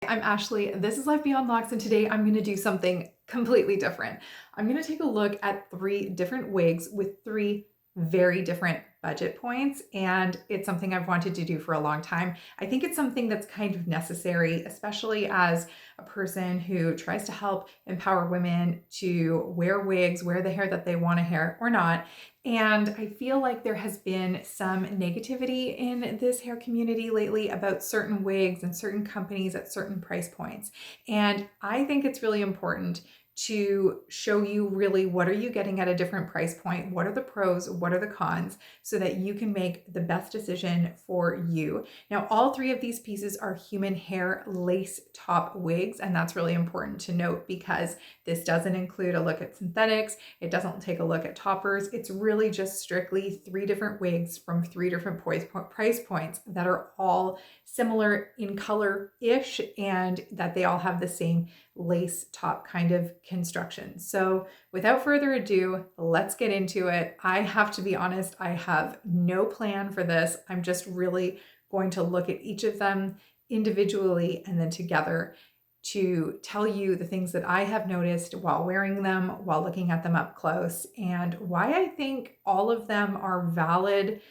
I'm Ashley. This is Life Beyond Locks, and today I'm going to do something completely different. I'm going to take a look at 3 different wigs with 3 very different budget points, and it's something I've wanted to do for a long time. I think it's something that's kind of necessary, especially as a person who tries to help empower women to wear wigs, wear the hair that they want to hair or not. And I feel like there has been some negativity in this hair community lately about certain wigs and certain companies at certain price points. And I think it's really important to show you really what are you getting at a different price point, what are the pros, what are the cons, so that you can make the best decision for you. Now, all 3 of these pieces are human hair lace top wigs, and that's really important to note because this doesn't include a look at synthetics, it doesn't take a look at toppers, it's really just strictly 3 different wigs from 3 different price points that are all similar in color-ish and that they all have the same lace top kind of construction. So without further ado, let's get into it. I have to be honest, I have no plan for this. I'm just really going to look at each of them individually and then together to tell you the things that I have noticed while wearing them, while looking at them up close, and why I think all of them are valid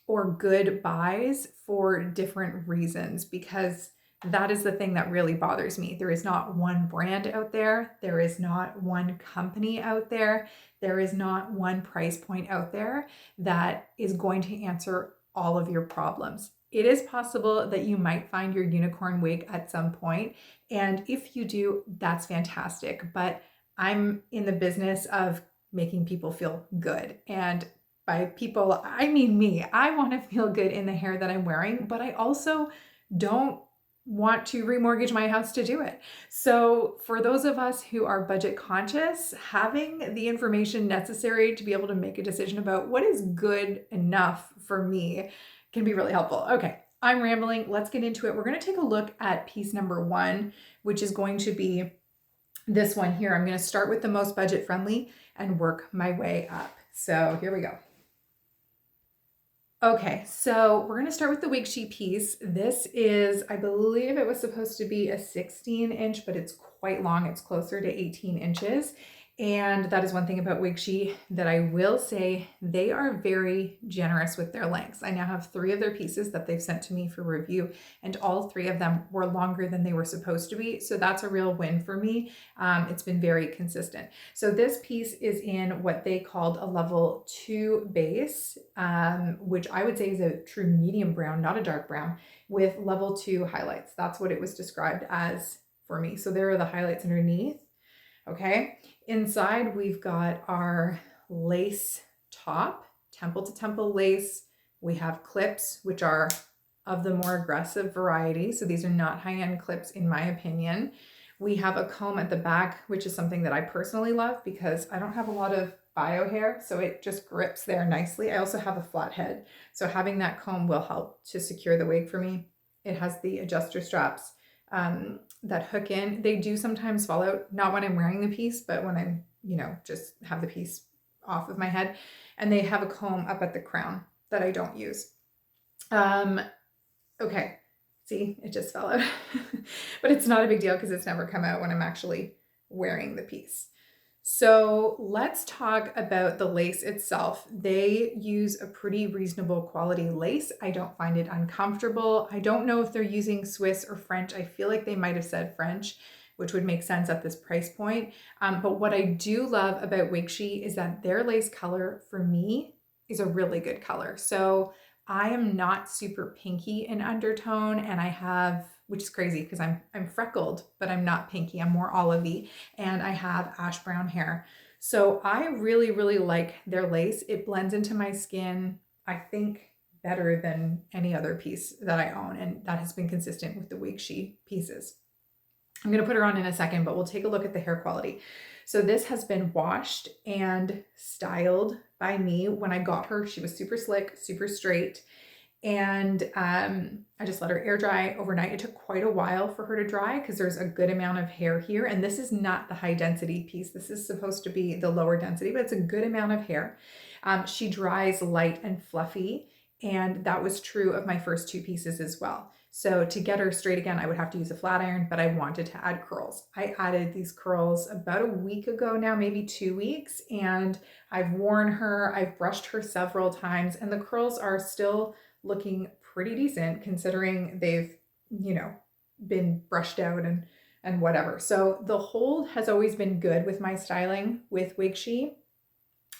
or good buys for different reasons, because that is the thing that really bothers me. There is not one brand out there. There is not one company out there. There is not one price point out there that is going to answer all of your problems. It is possible that you might find your unicorn wig at some point, and if you do, that's fantastic. But I'm in the business of making people feel good, and by people, I mean me. I want to feel good in the hair that I'm wearing, but I also don't want to remortgage my house to do it. So for those of us who are budget conscious, having the information necessary to be able to make a decision about what is good enough for me can be really helpful. Okay, I'm rambling. Let's get into it. We're going to take a look at piece number 1, which is going to be this one here. I'm going to start with the most budget friendly and work my way up. So here we go. Okay, so we're gonna start with the Wigshe piece. This is, I believe it was supposed to be a 16-inch, but it's quite long. It's closer to 18 inches. And that is one thing about Wigshe that I will say, they are very generous with their lengths. I now have 3 of their pieces that they've sent to me for review, and all 3 of them were longer than they were supposed to be. So that's a real win for me. It's been very consistent. So this piece is in what they called a level 2 base, which I would say is a true medium brown, not a dark brown, with level 2 highlights. That's what it was described as for me. So there are the highlights underneath. Okay, inside we've got our lace top, temple to temple lace. We have clips, which are of the more aggressive variety. So these are not high-end clips in my opinion. We have a comb at the back, which is something that I personally love because I don't have a lot of bio hair, so it just grips there nicely. I also have a flat head, so having that comb will help to secure the wig for me. It has the adjuster straps that hook in. They do sometimes fall out, not when I'm wearing the piece, but when I'm, just have the piece off of my head. And they have a comb up at the crown that I don't use. Okay, see, it just fell out. But it's not a big deal because it's never come out when I'm actually wearing the piece. So let's talk about the lace itself. They use a pretty reasonable quality lace. I don't find it uncomfortable. I don't know if they're using Swiss or French. I feel like they might have said French, which would make sense at this price point. But what I do love about Wigshe is that their lace color for me is a really good color. So I am not super pinky in undertone, and I have, which is crazy because I'm freckled, but I'm not pinky. I'm more olivey, and I have ash brown hair. So I really, really like their lace. It blends into my skin, I think, better than any other piece that I own, and that has been consistent with the Wigshe pieces. I'm going to put her on in a second, but we'll take a look at the hair quality. So this has been washed and styled by me. When I got her, she was super slick, super straight. And I just let her air dry overnight. It took quite a while for her to dry because there's a good amount of hair here. And this is not the high density piece. This is supposed to be the lower density, but it's a good amount of hair. She dries light and fluffy. And that was true of my first 2 pieces as well. So to get her straight again, I would have to use a flat iron, but I wanted to add curls. I added these curls about a week ago now, maybe 2 weeks, and I've worn her, I've brushed her several times, and the curls are still looking pretty decent considering they've, you know, been brushed out and whatever. So the hold has always been good with my styling with Wigshe,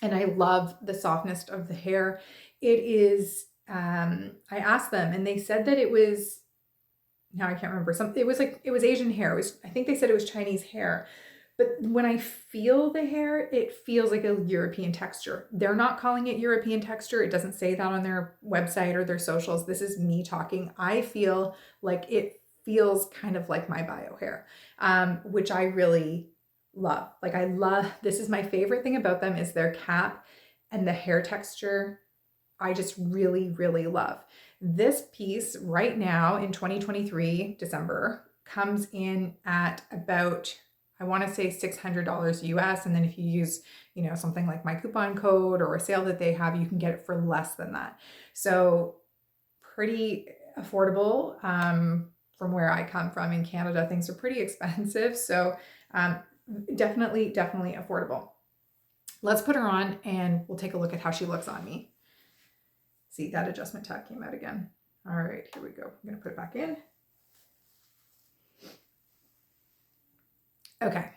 and I love the softness of the hair. It is, I asked them and they said that it was, now I can't remember, it was like, it was Asian hair. It was, I think they said it was Chinese hair. But when I feel the hair, it feels like a European texture. They're not calling it European texture. It doesn't say that on their website or their socials. This is me talking. I feel like it feels kind of like my bio hair, which I really love. Like I love, this is my favorite thing about them is their cap and the hair texture. I just really, really love. This piece right now in 2023, December, comes in at about, I want to say $600 US. And then if you use, you know, something like my coupon code or a sale that they have, you can get it for less than that. So pretty affordable. From where I come from in Canada, things are pretty expensive. So definitely affordable. Let's put her on and we'll take a look at how she looks on me. See, that adjustment tab came out again. All right, here we go. I'm gonna put it back in. Okay.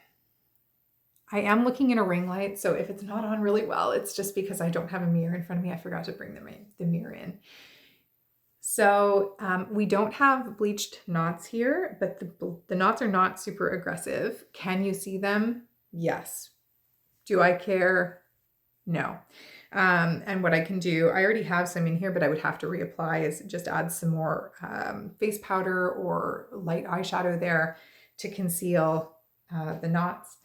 I am looking in a ring light, so if it's not on really well, it's just because I don't have a mirror in front of me. I forgot to bring the mirror in. So we don't have bleached knots here, but the knots are not super aggressive. Can you see them? Yes. Do I care? No. And what I can do, I already have some in here, but I would have to reapply, is just add some more face powder or light eyeshadow there to conceal the knots.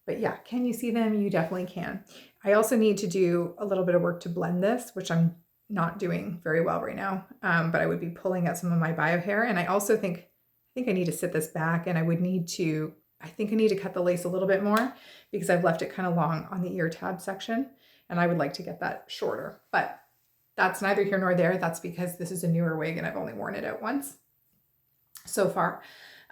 But yeah, can you see them? You definitely can. I also need to do a little bit of work to blend this, which I'm not doing very well right now, but I would be pulling out some of my bio hair. And I also think I need to sit this back, and I need to cut the lace a little bit more because I've left it kind of long on the ear tab section. And I would like to get that shorter, but that's neither here nor there. That's because this is a newer wig and I've only worn it out once so far.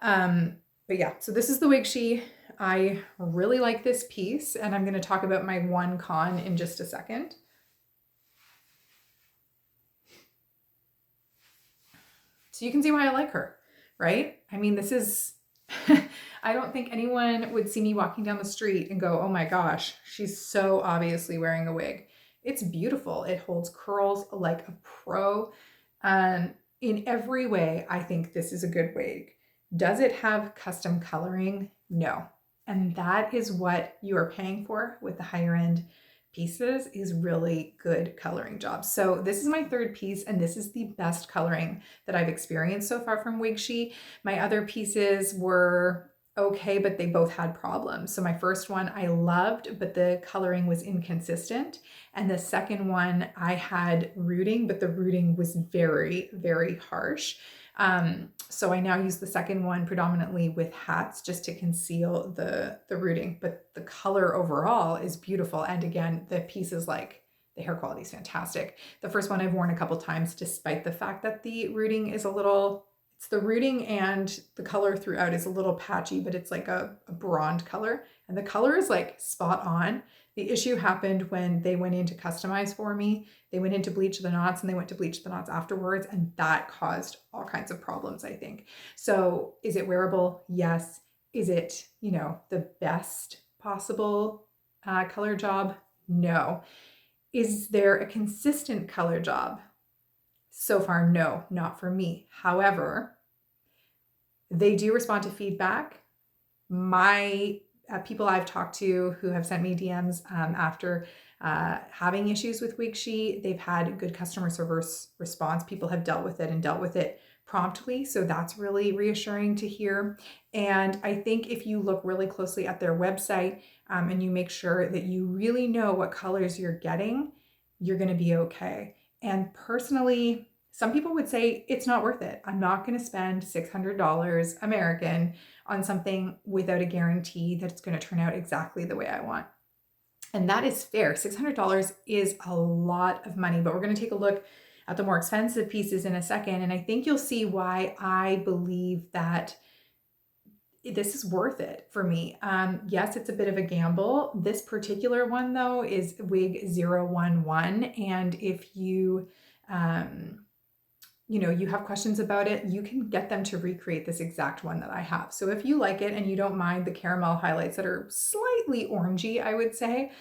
But yeah, so this is the Wigshe. I really like this piece, and I'm going to talk about my one con in just a second. So you can see why I like her, right? I mean, this is, I don't think anyone would see me walking down the street and go, oh my gosh, she's so obviously wearing a wig. It's beautiful. It holds curls like a pro. In every way, I think this is a good wig. Does it have custom coloring? No. And that is what you are paying for with the higher end pieces, is really good coloring jobs. So this is my third piece, and this is the best coloring that I've experienced so far from Wigshe. My other pieces were okay, but they both had problems. So my first one I loved, but the coloring was inconsistent. And the second one I had rooting, but the rooting was very, very harsh. So I now use the second one predominantly with hats just to conceal the rooting, but the color overall is beautiful. And again, the piece is like, the hair quality is fantastic. The first one I've worn a couple times, despite the fact that the rooting is a little, it's the rooting and the color throughout is a little patchy, but it's like a blonde color, and the color is like spot on. The issue happened when they went in to customize for me. They went in to bleach the knots, and they went to bleach the knots afterwards, and that caused all kinds of problems, I think. So is it wearable? Yes. Is it, you know, the best possible color job? No. Is there a consistent color job? So far, no, not for me. However, they do respond to feedback. My people I've talked to who have sent me DMs after having issues with Wigshe, they've had good customer service response. People have dealt with it and dealt with it promptly. So that's really reassuring to hear. And I think if you look really closely at their website and you make sure that you really know what colors you're getting, you're going to be okay. And personally, some people would say it's not worth it. I'm not going to spend $600 American on something without a guarantee that it's going to turn out exactly the way I want. And that is fair. $600 is a lot of money, but we're going to take a look at the more expensive pieces in a second. And I think you'll see why I believe that this is worth it for me. Yes, it's a bit of a gamble. This particular one though is Wig 011. And if you, you have questions about it, you can get them to recreate this exact one that I have. So if you like it and you don't mind the caramel highlights that are slightly orangey, I would say,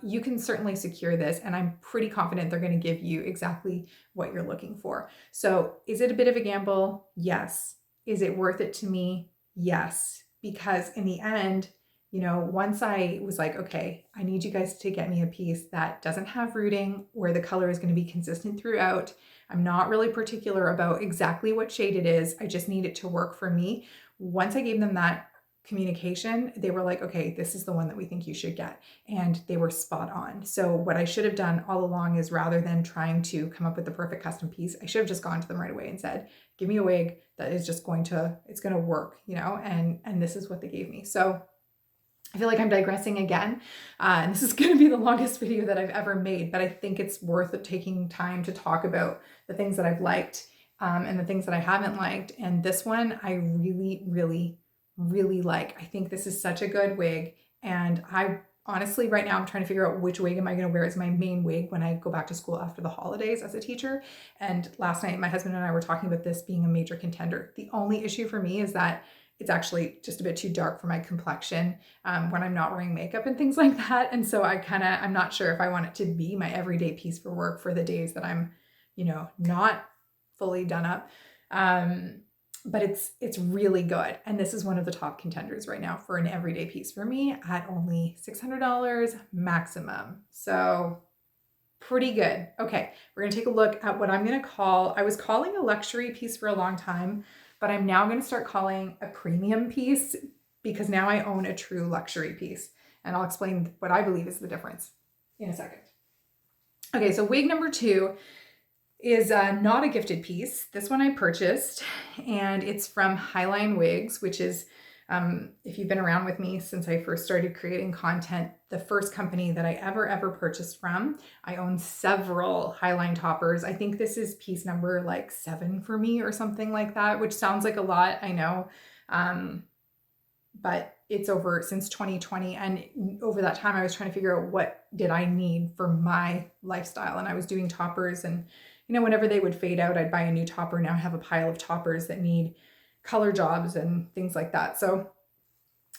you can certainly secure this. And I'm pretty confident they're going to give you exactly what you're looking for. So is it a bit of a gamble? Yes. Is it worth it to me? Yes. Because in the end, once I was like, okay, I need you guys to get me a piece that doesn't have rooting, where the color is going to be consistent throughout. I'm not really particular about exactly what shade it is. I just need it to work for me. Once I gave them that communication, they were like, okay, this is the one that we think you should get. And they were spot on. So what I should have done all along is, rather than trying to come up with the perfect custom piece, I should have just gone to them right away and said, give me a wig that is just it's going to work, and this is what they gave me. So I feel like I'm digressing again, and this is going to be the longest video that I've ever made, but I think it's worth taking time to talk about the things that I've liked and the things that I haven't liked. And this one I really, really, really like. I think this is such a good wig, and I honestly, right now I'm trying to figure out which wig am I going to wear as my main wig when I go back to school after the holidays as a teacher. And last night my husband and I were talking about this being a major contender. The only issue for me is that it's actually just a bit too dark for my complexion when I'm not wearing makeup and things like that. And so I'm not sure if I want it to be my everyday piece for work for the days that I'm, not fully done up. But it's really good. And this is one of the top contenders right now for an everyday piece for me at only $600 maximum. So pretty good. Okay, we're gonna take a look at what I'm gonna call, I was calling a luxury piece for a long time, but I'm now gonna start calling a premium piece, because now I own a true luxury piece. And I'll explain what I believe is the difference in a second. Okay, so wig number 2 is not a gifted piece. This one I purchased, and it's from Highline Wigs, which is, if you've been around with me since I first started creating content, the first company that I ever purchased from. I own several Highline toppers. I think this is piece number like 7 for me or something like that, which sounds like a lot, I know. But it's over since 2020. And over that time, I was trying to figure out what did I need for my lifestyle. And I was doing toppers, and whenever they would fade out, I'd buy a new topper. Now I have a pile of toppers that need color jobs and things like that. So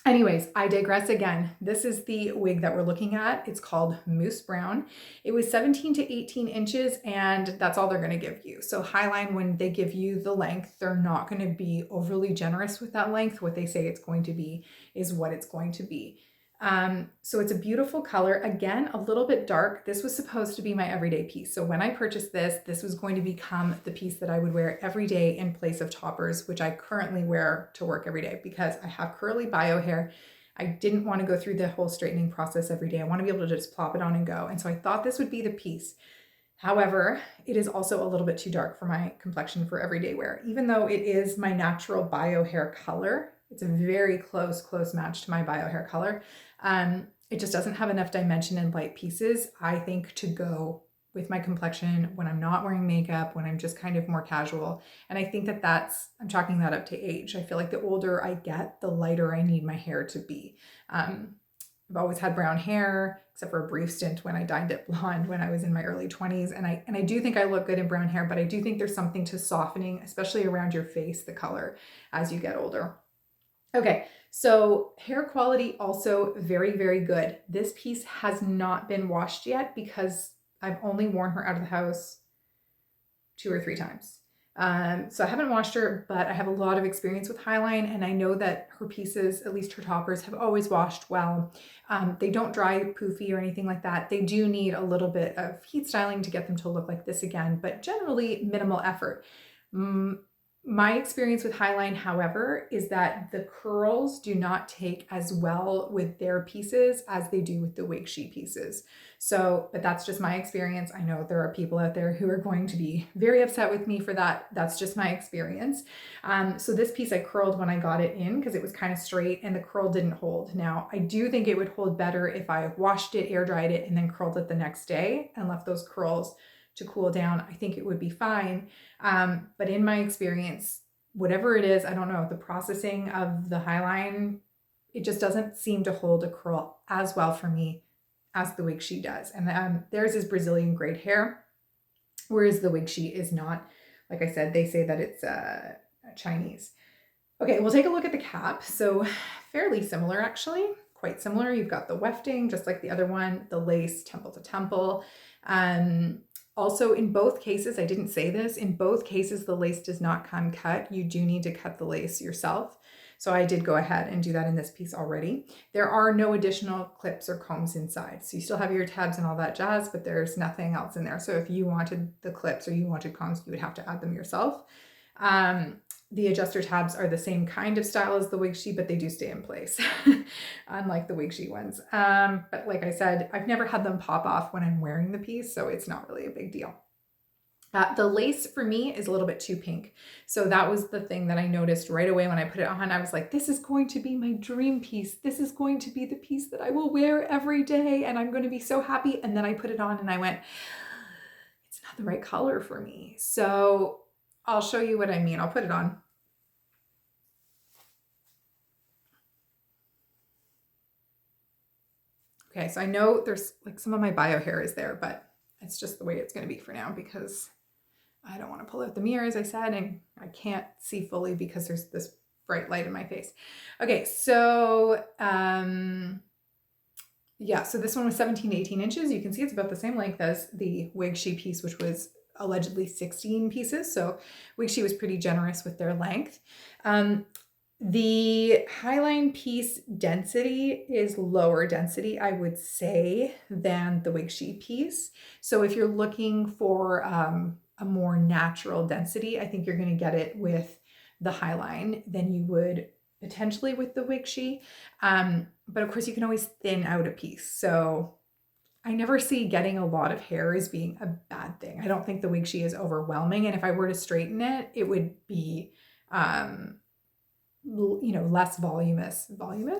anyways, I digress again. This is the wig that we're looking at. It's called Mousse Brown. It was 17 to 18 inches, and that's all they're going to give you. So Highline, when they give you the length, they're not going to be overly generous with that length. What they say it's going to be is what it's going to be. So it's a beautiful color. Again, a little bit dark. This was supposed to be my everyday piece. So when I purchased this, this was going to become the piece that I would wear every day in place of toppers, which I currently wear to work every day because I have curly bio hair. I didn't want to go through the whole straightening process every day. I want to be able to just plop it on and go. And so I thought this would be the piece. However, it is also a little bit too dark for my complexion for everyday wear. Even though it is my natural bio hair color, it's a very close match to my bio hair color. It just doesn't have enough dimension in light pieces, I think, to go with my complexion when I'm not wearing makeup, when I'm just kind of more casual. And I think I'm chalking that up to age. I feel like the older I get, the lighter I need my hair to be. I've always had brown hair, except for a brief stint when I dyed it blonde when I was in my early 20s. And I do think I look good in brown hair, but I do think there's something to softening, especially around your face, the color as you get older. Okay, so hair quality also very, very good. This piece has not been washed yet because I've only worn her out of the house 2 or 3 times. So I haven't washed her, but I have a lot of experience with Highline, and I know that her pieces, at least her toppers, have always washed well. They don't dry poofy or anything like that. They do need a little bit of heat styling to get them to look like this again, but generally minimal effort. My experience with Highline, however, is that the curls do not take as well with their pieces as they do with the Wigshe pieces. So, but that's just my experience. I know there are people out there who are going to be very upset with me for that. That's just my experience. So this piece I curled when I got it in because it was kind of straight and the curl didn't hold. Now, I do think it would hold better if I washed it, air dried it, and then curled it the next day and left those curls to cool down, I think it would be fine. But in my experience, whatever it is, I don't know, the processing of the Highline, it just doesn't seem to hold a curl as well for me as the Wigshe does. And theirs is Brazilian grade hair, whereas the Wigshe is not. Like I said, they say that it's Chinese. Okay, we'll take a look at the cap. So fairly similar, actually, quite similar. You've got the wefting, just like the other one, the lace temple to temple. Also, in both cases, I didn't say this, in both cases, the lace does not come cut. You do need to cut the lace yourself. So I did go ahead and do that in this piece already. There are no additional clips or combs inside. So you still have your tabs and all that jazz, but there's nothing else in there. So if you wanted the clips or you wanted combs, you would have to add them yourself. The adjuster tabs are the same kind of style as the Wigshe, but they do stay in place, unlike the Wigshe ones. But like I said, I've never had them pop off when I'm wearing the piece, so it's not really a big deal. The lace for me is a little bit too pink. So that was the thing that I noticed right away when I put it on. I was like, this is going to be my dream piece. This is going to be the piece that I will wear every day and I'm going to be so happy. And then I put it on and I went, it's not the right color for me. So I'll show you what I mean. I'll put it on. Okay, so I know there's like some of my bio hair is there, but it's just the way it's going to be for now because I don't want to pull out the mirror, as I said, and I can't see fully because there's this bright light in my face. Okay, so yeah, so this one was 17 to 18 inches. You can see it's about the same length as the Wigshe piece, which was allegedly 16 pieces. So Wigshe was pretty generous with their length. The Highline piece density is lower density, I would say, than the Wigshe piece. So if you're looking for a more natural density, I think you're going to get it with the Highline than you would potentially with the Wigshe. But of course, you can always thin out a piece. So I never see getting a lot of hair as being a bad thing. I don't think the Wigshe is overwhelming. And if I were to straighten it, it would be you know, less voluminous, I don't know,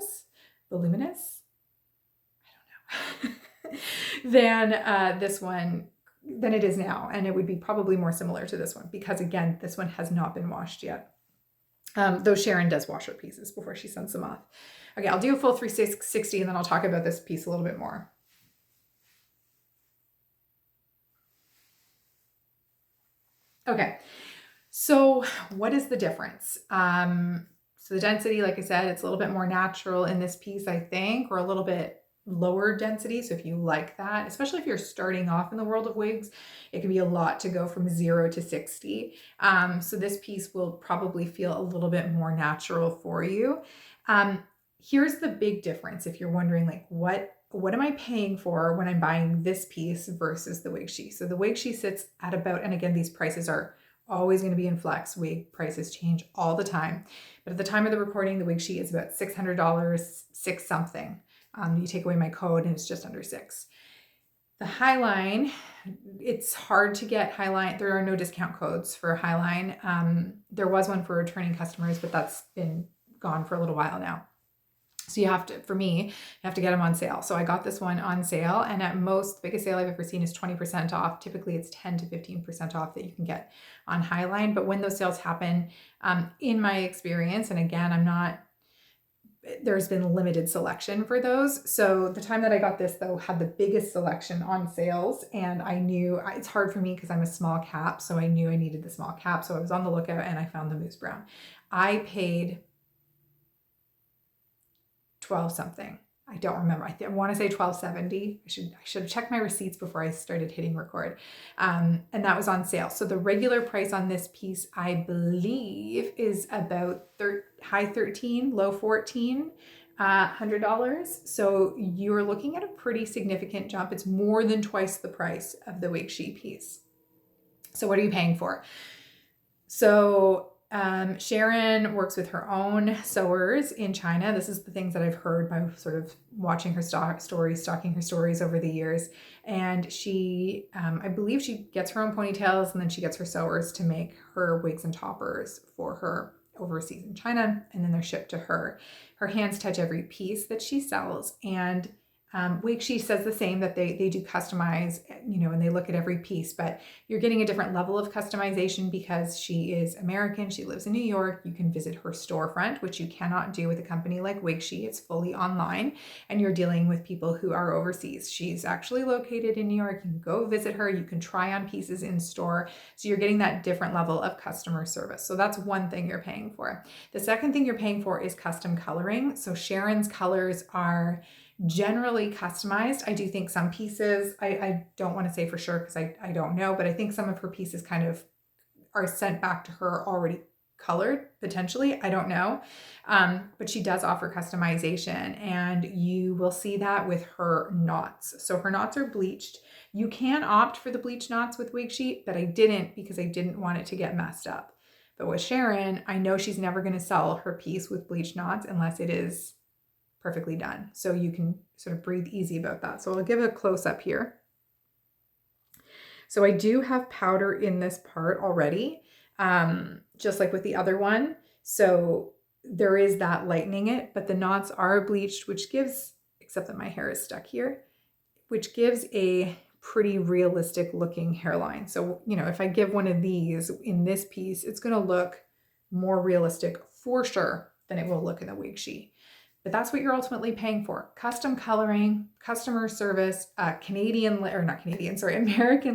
than this one, than it is now. And it would be probably more similar to this one because again, this one has not been washed yet. Though Sharon does wash her pieces before she sends them off. Okay, I'll do a full 360 and then I'll talk about this piece a little bit more. Okay, so what is the difference? So the density, like I said, it's a little bit more natural in this piece, I think, or a little bit lower density. So if you like that, especially if you're starting off in the world of wigs, it can be a lot to go from 0 to 60. So this piece will probably feel a little bit more natural for you. Here's the big difference if you're wondering, like, what am I paying for when I'm buying this piece versus the Wigshe? So the Wigshe sits at about, and again, these prices are always going to be in flex. Wig prices change all the time. But at the time of the recording, the Wigshe is about $600, six something. You take away my code and it's just under $6. The Highline, it's hard to get Highline. There are no discount codes for Highline. There was one for returning customers, but that's been gone for a little while now. So you have to, for me, you have to get them on sale. So I got this one on sale, and at most, the biggest sale I've ever seen is 20% off. Typically it's 10 to 15% off that you can get on Highline. But when those sales happen, in my experience, and again, there's been limited selection for those. So the time that I got this though had the biggest selection on sales, and I knew it's hard for me because I'm a small cap. So I knew I needed the small cap. So I was on the lookout and I found the Mousse Brown. I paid 12 something. I don't remember. I want to say 12.70. I should have checked my receipts before I started hitting record. And that was on sale. So the regular price on this piece, I believe, is about high 13, low 14, $100. So you're looking at a pretty significant jump. It's more than twice the price of the Wigshe piece. So what are you paying for? So Sharon works with her own sewers in China. This is the things that I've heard by sort of watching her stalking her stories over the years. And she, I believe she gets her own ponytails and then she gets her sewers to make her wigs and toppers for her overseas in China. And then they're shipped to her. Her hands touch every piece that she sells. And Wigshe says the same, that they do customize, you know, and they look at every piece, but you're getting a different level of customization because she is American. She lives in New York. You can visit her storefront, which you cannot do with a company like Wigshe. It's fully online, and you're dealing with people who are overseas. She's actually located in New York. You can go visit her. You can try on pieces in store. So you're getting that different level of customer service. So that's one thing you're paying for. The second thing you're paying for is custom coloring. So Sharon's colors are generally customized. I do think some pieces, I don't want to say for sure because I don't know, but I think some of her pieces kind of are sent back to her already colored, potentially. I don't know. But she does offer customization, and you will see that with her knots. So her knots are bleached. You can opt for the bleach knots with Wigshe, but I didn't because I didn't want it to get messed up. But with Sharon, I know she's never going to sell her piece with bleach knots unless it is perfectly done. So you can sort of breathe easy about that. So I'll give a close up here. So I do have powder in this part already, just like with the other one. So there is that lightening it, but the knots are bleached, which gives, except that my hair is stuck here, which gives a pretty realistic looking hairline. So, you know, if I give one of these in this piece, it's going to look more realistic for sure than it will look in the Wigshe. But that's what you're ultimately paying for. Custom coloring, customer service, American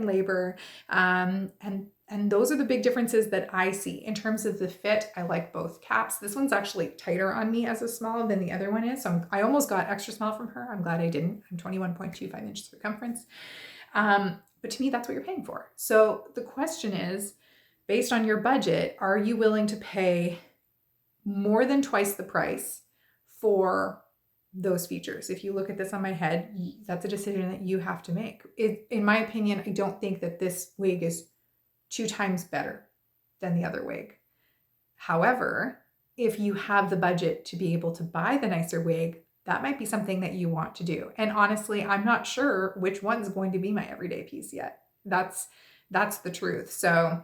labor. And those are the big differences that I see. In terms of the fit, I like both caps. This one's actually tighter on me as a small than the other one is. So I almost got extra small from her. I'm glad I didn't. I'm 21.25 inches circumference. But to me, that's what you're paying for. So the question is, based on your budget, are you willing to pay more than twice the price for those features? If you look at this on my head, that's a decision that you have to make. In my opinion, I don't think that this wig is 2 times better than the other wig. However, if you have the budget to be able to buy the nicer wig, that might be something that you want to do. And honestly, I'm not sure which one's going to be my everyday piece yet. That's the truth. So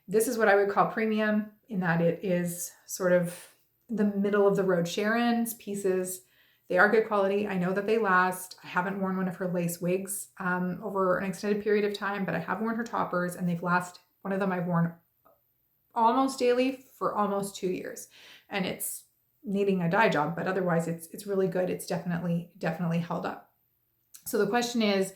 this is what I would call premium, in that it is sort of the middle of the road. Sharon's pieces, they are good quality. I know that they last. I haven't worn one of her lace wigs over an extended period of time, but I have worn her toppers, and they've lasted. One of them I've worn almost daily for almost 2 years, and it's needing a dye job, but otherwise it's really good. It's definitely held up. So the question is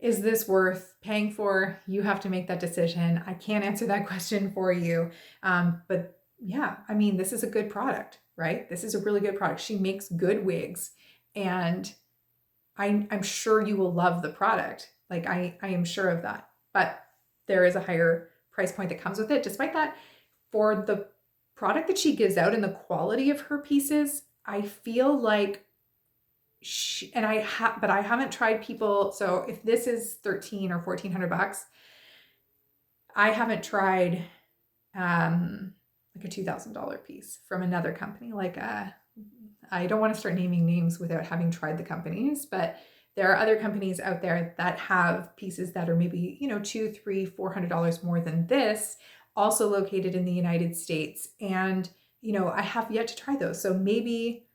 this worth paying for? You have to make that decision. I can't answer that question for you. But yeah, I mean, this is a good product, right? This is a really good product. She makes good wigs, and I'm sure you will love the product. Like I am sure of that, but there is a higher price point that comes with it. Despite that, for the product that she gives out and the quality of her pieces, I feel like but I haven't tried people. So if this is $1,300 or $1,400, I haven't tried like a $2,000 piece from another company. I don't want to start naming names without having tried the companies, but there are other companies out there that have pieces that are maybe, $200, $300, $400 more than this, also located in the United States. And, I have yet to try those. So maybe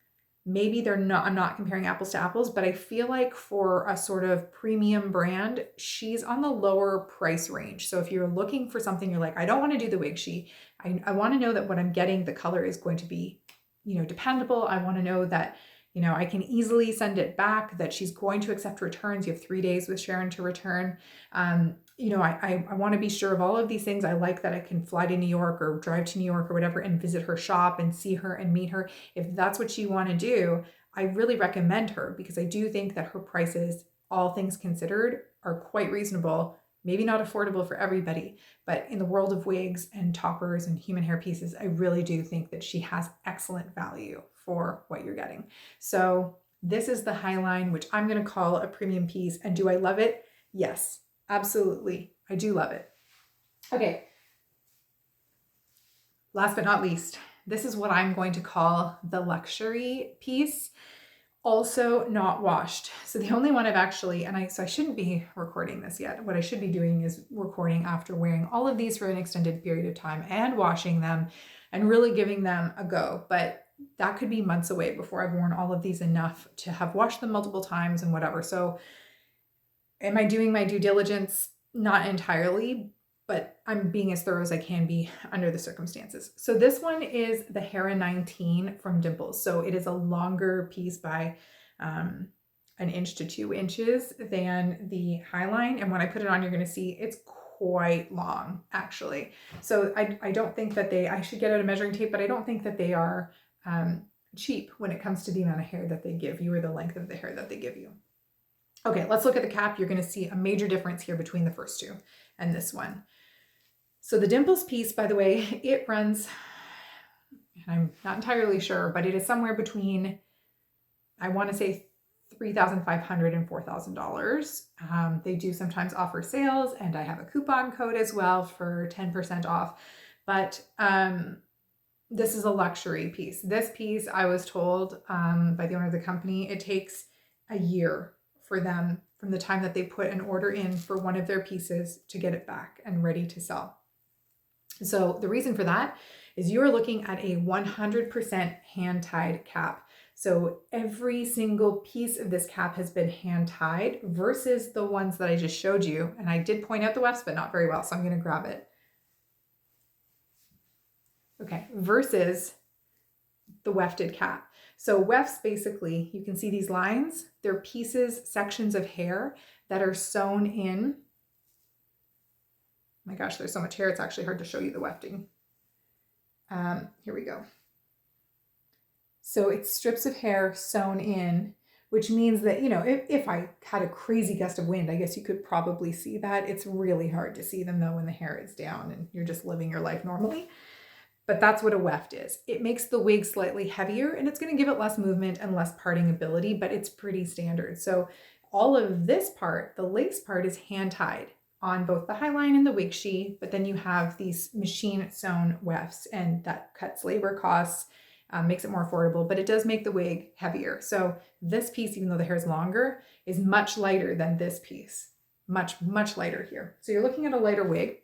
they're not, I'm not comparing apples to apples, but I feel like for a sort of premium brand, she's on the lower price range. So if you're looking for something, you're like, I don't want to do the Wigshe. I want to know that what I'm getting, the color is going to be, dependable. I want to know that, I can easily send it back, that she's going to accept returns. You have 3 days with Sharon to return. I want to be sure of all of these things. I like that I can fly to New York or drive to New York or whatever and visit her shop and see her and meet her. If that's what you want to do, I really recommend her, because I do think that her prices, all things considered, are quite reasonable. Maybe not affordable for everybody, but in the world of wigs and toppers and human hair pieces, I really do think that she has excellent value for what you're getting. So this is the Highline, which I'm going to call a premium piece. And do I love it? Yes, absolutely. I do love it. Okay. Last but not least, this is what I'm going to call the luxury piece. Also not washed. So the only one I've actually, so I shouldn't be recording this yet. What I should be doing is recording after wearing all of these for an extended period of time and washing them and really giving them a go. But that could be months away before I've worn all of these enough to have washed them multiple times and whatever. So am I doing my due diligence? Not entirely, but I'm being as thorough as I can be under the circumstances. So this one is the Hera 19 from Dimples. So it is a longer piece by an inch to 2 inches than the Highline. And when I put it on, you're going to see it's quite long, actually. So I don't think that I should get out a measuring tape, but I don't think that they are cheap when it comes to the amount of hair that they give you or the length of the hair that they give you. Okay, let's look at the cap. You're going to see a major difference here between the first two and this one. So the Dimples piece, by the way, it runs, and I'm not entirely sure, but it is somewhere between, I want to say $3,500 and $4,000. They do sometimes offer sales, and I have a coupon code as well for 10% off. But this is a luxury piece. This piece, I was told by the owner of the company, it takes a year for them from the time that they put an order in for one of their pieces to get it back and ready to sell. So the reason for that is you're looking at a 100% hand-tied cap. So every single piece of this cap has been hand-tied versus the ones that I just showed you. And I did point out the wefts, but not very well. So I'm going to grab it. Okay, versus the wefted cap. So wefts, basically, you can see these lines. They're pieces, sections of hair that are sewn in. My gosh, there's so much hair, it's actually hard to show you the wefting. Here we go. So it's strips of hair sewn in, which means that, you know, if I had a crazy gust of wind, I guess you could probably see that. It's really hard to see them though when the hair is down and you're just living your life normally. But that's what a weft is. It makes the wig slightly heavier and it's going to give it less movement and less parting ability, but it's pretty standard. So all of this part, the lace part, is hand tied on both the Highline and the Wigshe, but then you have these machine sewn wefts, and that cuts labor costs, makes it more affordable, but it does make the wig heavier. So this piece, even though the hair is longer, is much lighter than this piece. Much, much lighter here. So you're looking at a lighter wig.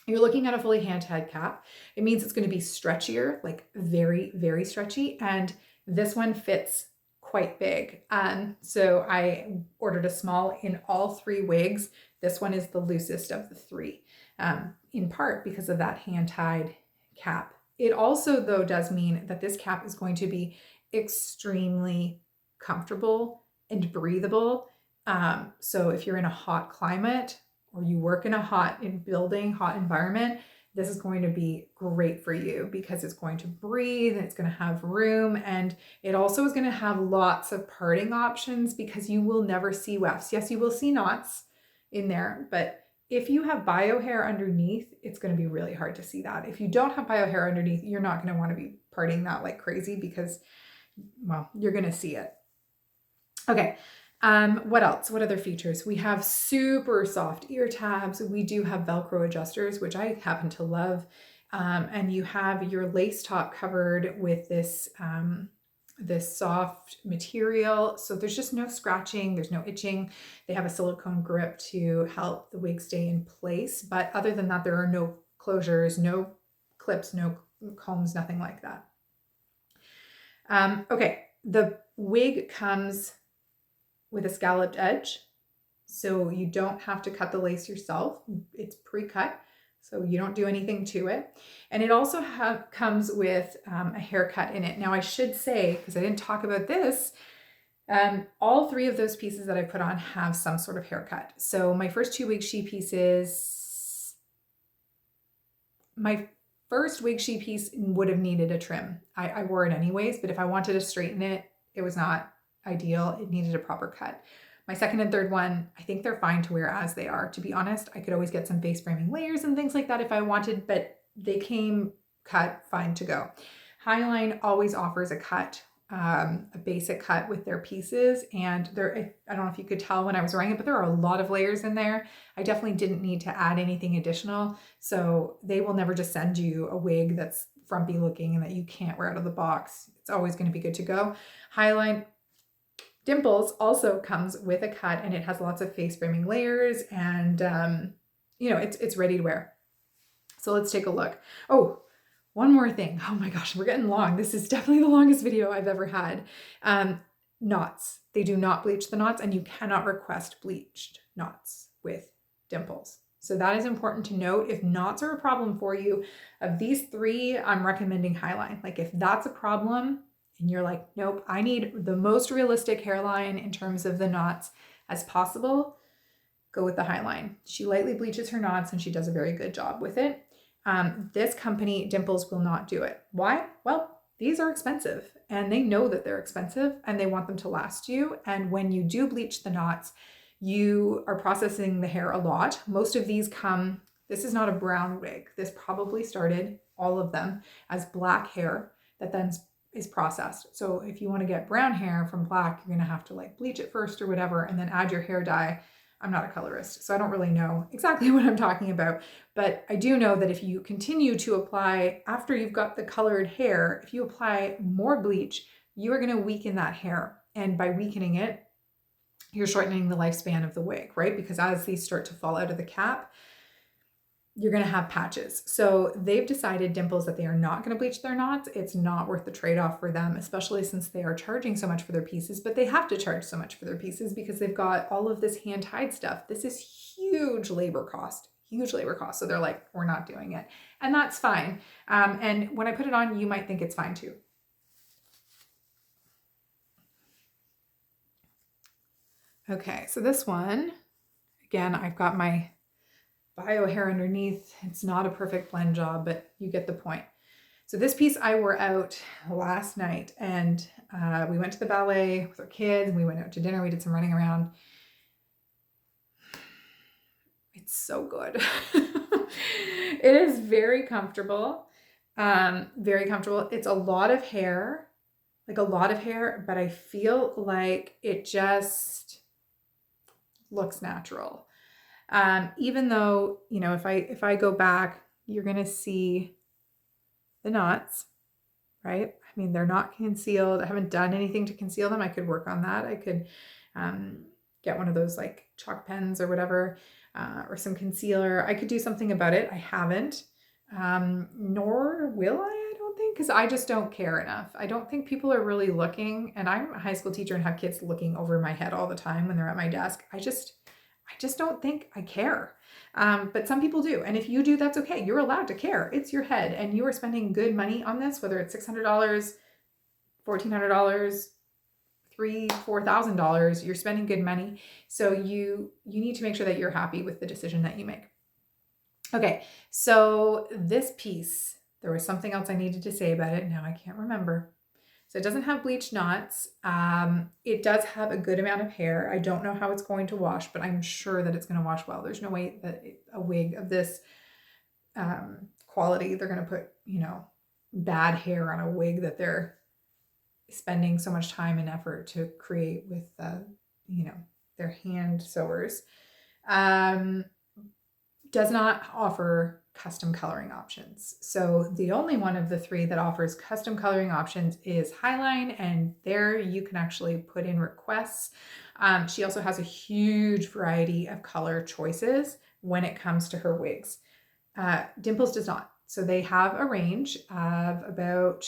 You're looking at a fully hand-tied cap. It means it's going to be stretchier, like very, very stretchy. And this one fits quite big. So I ordered a small in all 3 wigs. This one is the loosest of the 3, in part because of that hand-tied cap. It also, though, does mean that this cap is going to be extremely comfortable and breathable. So if you're in a hot climate, or you work in a hot environment, this is going to be great for you because it's going to breathe and it's going to have room. And it also is going to have lots of parting options because you will never see wefts. Yes, you will see knots in there, but if you have bio hair underneath, it's going to be really hard to see that. If you don't have bio hair underneath, you're not going to want to be parting that like crazy because, well, you're going to see it. Okay. What else? What other features? We have super soft ear tabs. We do have Velcro adjusters, which I happen to love. And you have your lace top covered with this, this soft material. So there's just no scratching. There's no itching. They have a silicone grip to help the wig stay in place. But other than that, there are no closures, no clips, no combs, nothing like that. Okay. The wig comes with a scalloped edge, so you don't have to cut the lace yourself. It's pre-cut, so you don't do anything to it. And it also comes with a haircut in it. Now I should say, because I didn't talk about this, all 3 of those pieces that I put on have some sort of haircut. So my first 2 Wigshe pieces, my first Wigshe piece would have needed a trim. I wore it anyways, but if I wanted to straighten it, it was not ideal. It needed a proper cut. My second and third one, I think they're fine to wear as they are. To be honest, I could always get some face framing layers and things like that if I wanted, but they came cut, fine to go. Highline always offers a cut, a basic cut with their pieces, and I don't know if you could tell when I was wearing it, but there are a lot of layers in there. I definitely didn't need to add anything additional, so they will never just send you a wig that's frumpy looking and that you can't wear out of the box. It's always going to be good to go. Highline Dimples also comes with a cut, and it has lots of face framing layers, and you know, it's ready to wear. So let's take a look. Oh, One more thing. Oh my gosh, we're getting long. This is definitely the longest video I've ever had. Knots. They do not bleach the knots, and you cannot request bleached knots with Dimples. So that is important to note. If knots are a problem for you, of these three, I'm recommending Highline. Like if that's a problem and you're like, nope, I need the most realistic hairline in terms of the knots as possible, go with the Highline. She lightly bleaches her knots and she does a very good job with it. This company, Dimples, will not do it. Why? Well, these are expensive and they know that they're expensive and they want them to last you. And when you do bleach the knots, you are processing the hair a lot. Most of these come, this is not a brown wig. This probably started, all of them, as black hair that then is processed. So if you want to get brown hair from black, you're going to have to like bleach it first or whatever, and then add your hair dye. I'm not a colorist, so I don't really know exactly what I'm talking about, but I do know that if you continue to apply, after you've got the colored hair, if you apply more bleach, you are going to weaken that hair. And by weakening it, you're shortening the lifespan of the wig, right? Because as these start to fall out of the cap, you're going to have patches. So they've decided, Dimples, that they are not going to bleach their knots. It's not worth the trade-off for them, especially since they are charging so much for their pieces, but they have to charge so much for their pieces because they've got all of this hand-tied stuff. This is huge labor cost, huge labor cost. So they're like, we're not doing it. And that's fine. And when I put it on, you might think it's fine too. Okay, so this one, again, I've got my bio hair underneath. It's not a perfect blend job, but you get the point. So this piece I wore out last night, and we went to the ballet with our kids, and we went out to dinner. We did some running around. It's so good. It is very comfortable. Very comfortable. It's a lot of hair, like a lot of hair, but I feel like it just looks natural. Even though, you know, if I go back, you're going to see the knots, right? I mean, they're not concealed. I haven't done anything to conceal them. I could work on that. I could get one of those like chalk pens or whatever, or some concealer. I could do something about it. I haven't, nor will I don't think, because I just don't care enough. I don't think people are really looking, and I'm a high school teacher and have kids looking over my head all the time when they're at my desk. I just don't think I care. But some people do. And if you do, that's okay. You're allowed to care. It's your head and you are spending good money on this, whether it's $600, $1,400, $3,000, $4,000, you're spending good money. So you need to make sure that you're happy with the decision that you make. Okay. So this piece, there was something else I needed to say about it. Now I can't remember. So it doesn't have bleached knots. It does have a good amount of hair. I don't know how it's going to wash, but I'm sure that it's going to wash well. There's no way that a wig of this quality, they're going to put, you know, bad hair on a wig that they're spending so much time and effort to create with, you know, their hand sewers. Does not offer custom coloring options. So the only one of the three that offers custom coloring options is Highline, and there you can actually put in requests. She also has a huge variety of color choices when it comes to her wigs. Dimples does not. So they have a range of about,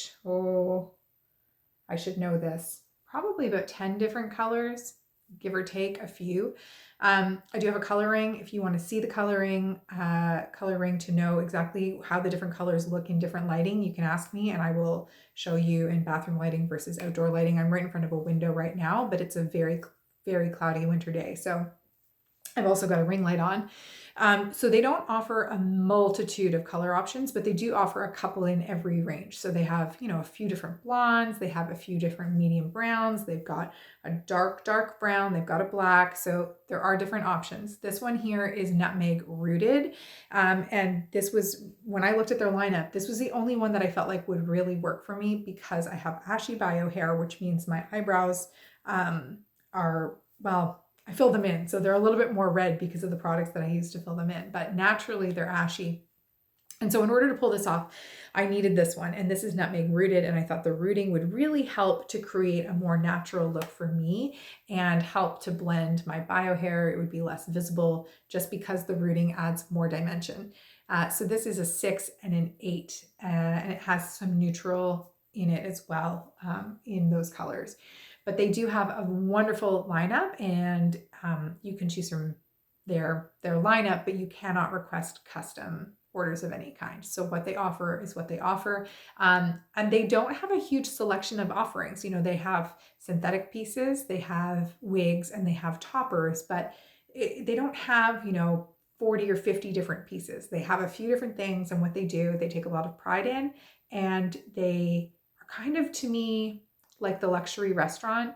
I should know this, probably about 10 different colors, give or take a few. I do have a coloring. If you want to see the coloring to know exactly how the different colors look in different lighting, you can ask me and I will show you in bathroom lighting versus outdoor lighting. I'm right in front of a window right now, but it's a very, very cloudy winter day. So I've also got a ring light on. So they don't offer a multitude of color options, but they do offer a couple in every range. So they have, you know, a few different blondes, they have a few different medium browns, they've got a dark brown, they've got a black. So there are different options. This one here is Nutmeg Rooted. And this was, when I looked at their lineup, this was the only one that I felt like would really work for me because I have ashy bio hair, which means my eyebrows are, well, I fill them in. So they're a little bit more red because of the products that I use to fill them in, but naturally they're ashy. And so in order to pull this off, I needed this one, and this is Nutmeg Rooted. And I thought the rooting would really help to create a more natural look for me and help to blend my bio hair. It would be less visible just because the rooting adds more dimension. So this is a 6 and an 8, and it has some neutral in it as well, in those colors. But they do have a wonderful lineup, and you can choose from their lineup, but you cannot request custom orders of any kind. So what they offer is what they offer. And they don't have a huge selection of offerings. You know, they have synthetic pieces, they have wigs, and they have toppers, but they don't have, you know, 40 or 50 different pieces. They have a few different things, and what they do, they take a lot of pride in, and they are kind of, to me, like the luxury restaurant.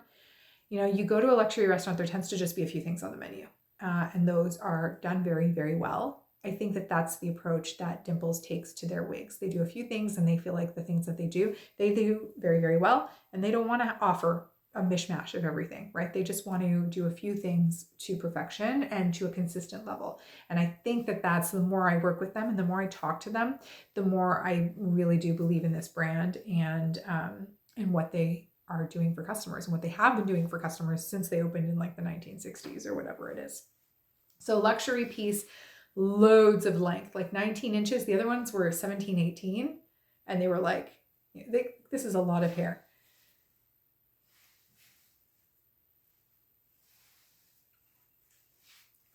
You know, you go to a luxury restaurant, there tends to just be a few things on the menu, and those are done very, very well. I think that that's the approach that Dimples takes to their wigs. They do a few things, and they feel like the things that they do very, very well, and they don't want to offer a mishmash of everything, right? They just want to do a few things to perfection and to a consistent level. And I think that that's, the more I work with them and the more I talk to them, the more I really do believe in this brand and what they are doing for customers and what they have been doing for customers since they opened in like the 1960s or whatever it is. So luxury piece, loads of length, like 19 inches. The other ones were 17, 18, and they were like, this is a lot of hair.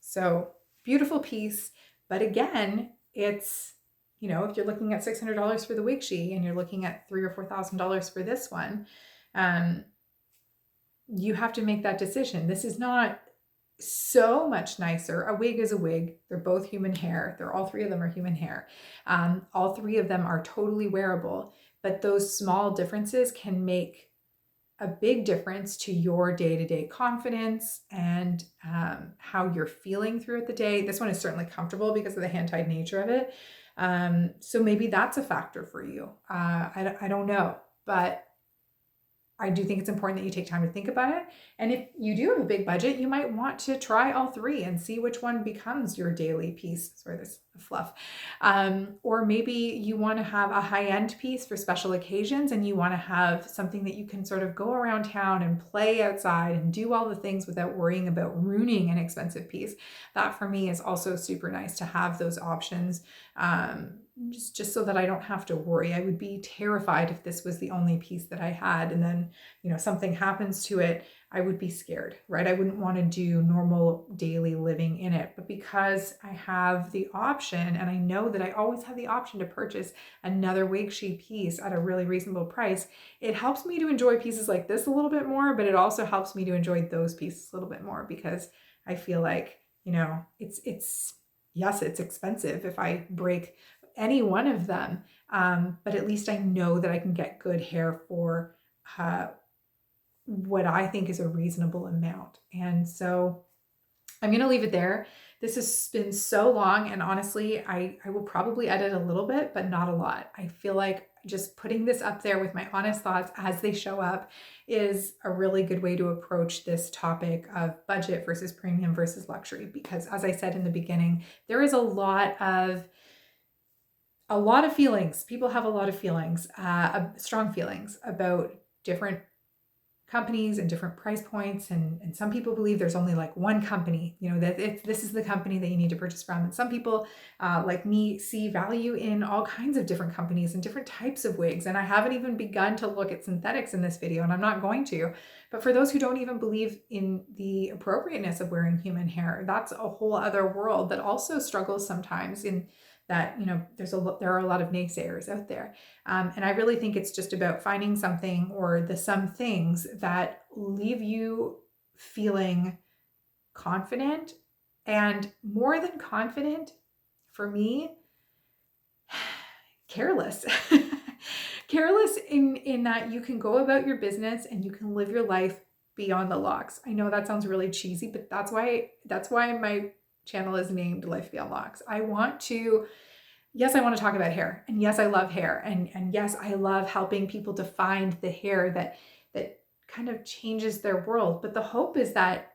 So beautiful piece, but again, it's, you know, if you're looking at $600 for the Wigshe and you're looking at $3,000 or $4,000 for this one, you have to make that decision. This is not so much nicer. A wig is a wig. They're both human hair. All three of them are human hair. All three of them are totally wearable, but those small differences can make a big difference to your day-to-day confidence and how you're feeling throughout the day. This one is certainly comfortable because of the hand-tied nature of it. So maybe that's a factor for you. I don't know, but I do think it's important that you take time to think about it. And if you do have a big budget, you might want to try all three and see which one becomes your daily piece. Sorry, this fluff. Or maybe you want to have a high-end piece for special occasions, and you want to have something that you can sort of go around town and play outside and do all the things without worrying about ruining an expensive piece. That for me is also super nice to have those options. Just so that I don't have to worry. I would be terrified if this was the only piece that I had and then, you know, something happens to it. I would be scared, right? I wouldn't want to do normal daily living in it. But because I have the option, and I know that I always have the option to purchase another Wigshe piece at a really reasonable price, it helps me to enjoy pieces like this a little bit more, but it also helps me to enjoy those pieces a little bit more because I feel like, you know, it's yes, it's expensive if I break any one of them, but at least I know that I can get good hair for what I think is a reasonable amount. And so I'm going to leave it there. This has been so long, and honestly, I will probably edit a little bit, but not a lot. I feel like just putting this up there with my honest thoughts as they show up is a really good way to approach this topic of budget versus premium versus luxury, because as I said in the beginning, there is a lot of feelings. People have a lot of feelings, strong feelings about different companies and different price points. And some people believe there's only like one company, you know, that this is the company that you need to purchase from. And some people, like me, see value in all kinds of different companies and different types of wigs. And I haven't even begun to look at synthetics in this video, and I'm not going to. But for those who don't even believe in the appropriateness of wearing human hair, that's a whole other world that also struggles sometimes in that, you know, there are a lot of naysayers out there. And I really think it's just about finding something or some things that leave you feeling confident, and more than confident, for me, careless. Careless in that you can go about your business and you can live your life beyond the locks. I know that sounds really cheesy, but that's why my channel is named Life Beyond Locks. Yes, I want to talk about hair, and yes, I love hair, and yes, I love helping people to find the hair that kind of changes their world. But the hope is that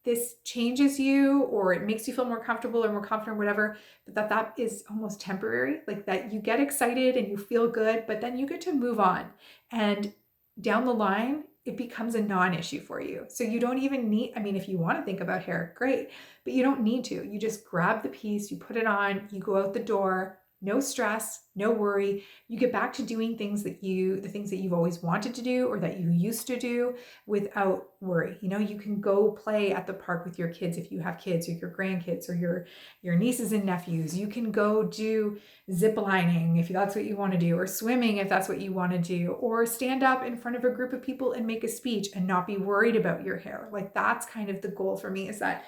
this changes you, or it makes you feel more comfortable or more confident or whatever, but that is almost temporary, like that you get excited and you feel good, but then you get to move on. And down the line, it becomes a non-issue for you. So you don't even need, I mean, if you want to think about hair, great, but you don't need to. You just grab the piece, you put it on, you go out the door, no stress, no worry. You get back to doing things that the things that you've always wanted to do or that you used to do without worry. You know, you can go play at the park with your kids if you have kids, or your grandkids, or your nieces and nephews. You can go do zip lining if that's what you want to do, or swimming if that's what you want to do, or stand up in front of a group of people and make a speech and not be worried about your hair. Like, that's kind of the goal for me, is that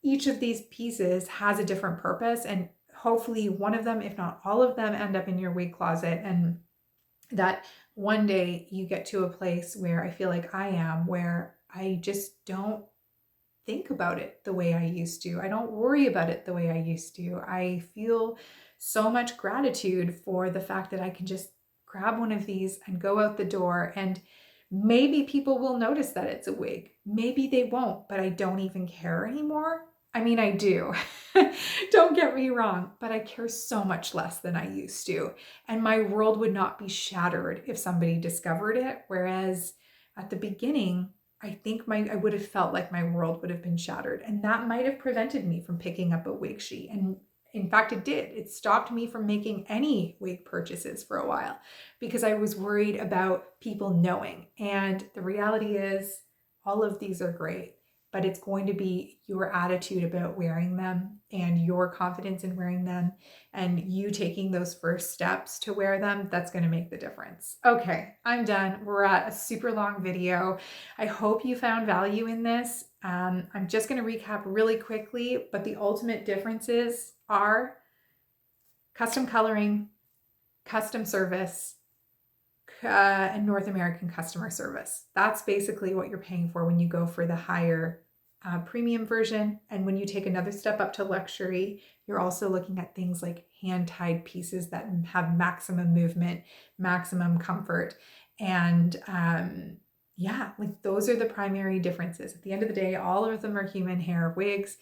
each of these pieces has a different purpose, and hopefully one of them, if not all of them, end up in your wig closet, and that one day you get to a place where I feel like I am, where I just don't think about it the way I used to. I don't worry about it the way I used to. I feel so much gratitude for the fact that I can just grab one of these and go out the door, and maybe people will notice that it's a wig. Maybe they won't, but I don't even care anymore. I mean, I do. Don't get me wrong, but I care so much less than I used to. And my world would not be shattered if somebody discovered it. Whereas at the beginning, I think I would have felt like my world would have been shattered. And that might have prevented me from picking up a Wigshe. And in fact, it did. It stopped me from making any wig purchases for a while because I was worried about people knowing. And the reality is, all of these are great, but it's going to be your attitude about wearing them and your confidence in wearing them and you taking those first steps to wear them. That's going to make the difference. Okay, I'm done. We're at a super long video. I hope you found value in this. I'm just going to recap really quickly, but the ultimate differences are custom coloring, custom service, and North American customer service. That's basically what you're paying for when you go for the higher premium version. And when you take another step up to luxury, you're also looking at things like hand-tied pieces that have maximum movement, maximum comfort. And yeah, like those are the primary differences. At the end of the day, all of them are human hair wigs.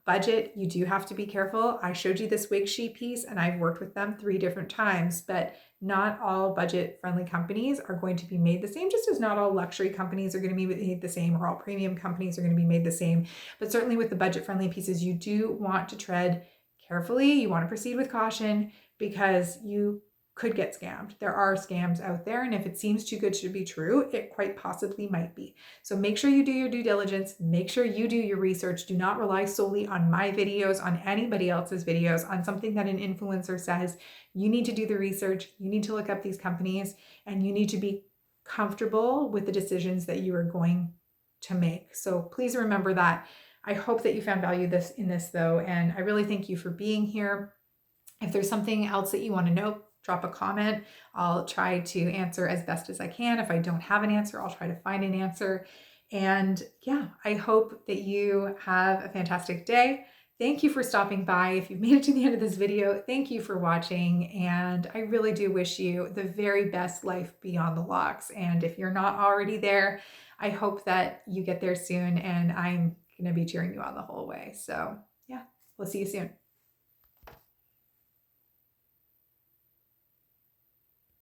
Budget, you do have to be careful. I showed you this Wigshe piece and I've worked with them 3 different times, but not all budget-friendly companies are going to be made the same, just as not all luxury companies are going to be made the same, or all premium companies are going to be made the same. But certainly with the budget-friendly pieces, you do want to tread carefully. You want to proceed with caution because you could get scammed. There are scams out there, and if it seems too good to be true, it quite possibly might be. So make sure you do your due diligence, make sure you do your research. Do not rely solely on my videos, on anybody else's videos, on something that an influencer says. You need to do the research, you need to look up these companies, and you need to be comfortable with the decisions that you are going to make. So please remember that. I hope that you found value in this though, and I really thank you for being here. If there's something else that you want to know, drop a comment. I'll try to answer as best as I can. If I don't have an answer, I'll try to find an answer. And yeah, I hope that you have a fantastic day. Thank you for stopping by. If you've made it to the end of this video, thank you for watching. And I really do wish you the very best life beyond the locks. And if you're not already there, I hope that you get there soon. And I'm going to be cheering you on the whole way. So yeah, we'll see you soon.